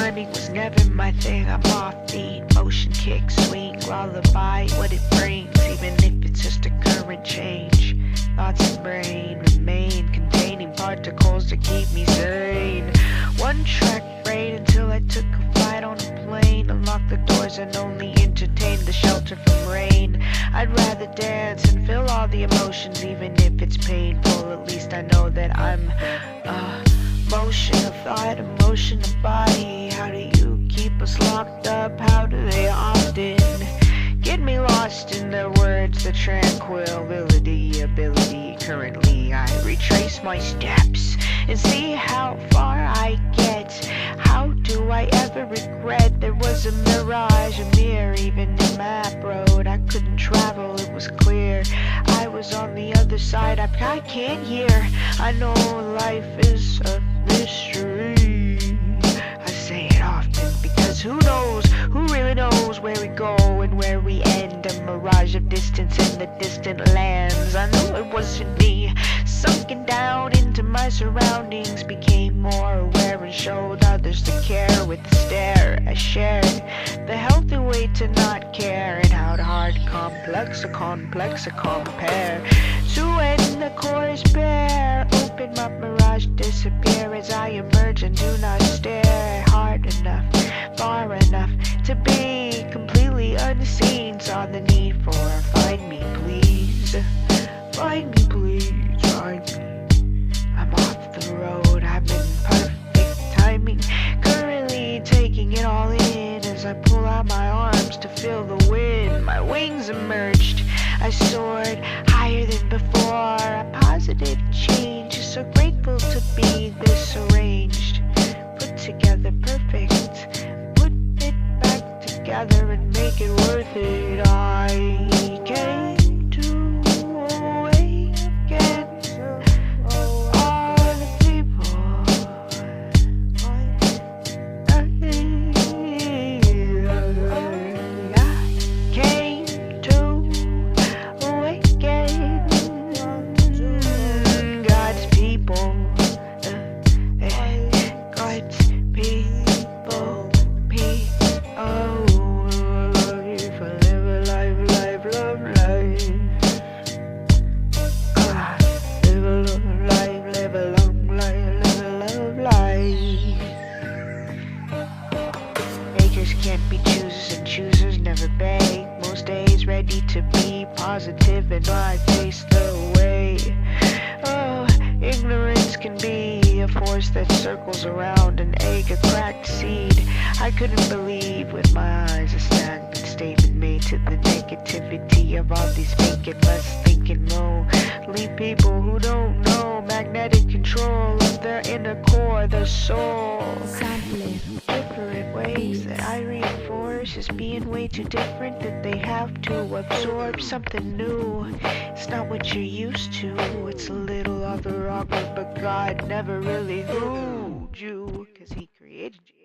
Rhyming was never my thing. I'm offbeat, motion, kick, swing, lullaby, what it brings, even if it's just a current change. Thoughts and brain remain containing particles to keep me sane. One track brain until I took a flight on a plane, unlocked the doors and only entertained the shelter from rain. I'd rather dance and feel all the emotions, even if it's painful. At least I know that I'm motion of thought, emotion of body. How do you keep us locked up? How do they often get me lost in their words? The tranquility ability. Currently I retrace my steps and see how far I get. How do I ever regret? There was a mirage, a mirror, even in map road. I couldn't travel, it was clear. I was on the other side, I can't hear. I know life is a mystery. I say it often because who knows, who really knows where we go and where we end. A mirage of distance in the distant lands. I knew it wasn't me. Sunken down into my surroundings, became more aware and showed others the care with the stare. I shared the healthy way to not care, and how to hard complex or compare. To end the chorus bare, open my mirage, disappear as I emerge and do not stare hard enough, far enough to be completely unseen. Saw the need for find me please, find me please, find me. I'm off the road, I'm in perfect timing, currently taking it all in as I pull out my arms to feel the wind. My wings emerged, I soared higher than before. A positive change, so grateful to be this arranged, put together perfect. Put it back together and make it worth it. I came to awaken all the people. I came to awaken God's people. God's people. Live a life, love life. Live a long life, live a love life. Makers can't be choosers and choosers never beg. Most days ready to be positive and I face the way. Oh, ignorance can be a force that circles around an egg, a cracked seed. I couldn't believe with my eyes a stagnant statement made to the negativity of all these thinking less, thinking more. Leave people who don't know magnetic control of their inner core, their soul. Different ways that I reinforce as being way too different, that they have to absorb something new. It's not what you're used to, it's a little other awkward, but God never really fooled you, 'cause He created you.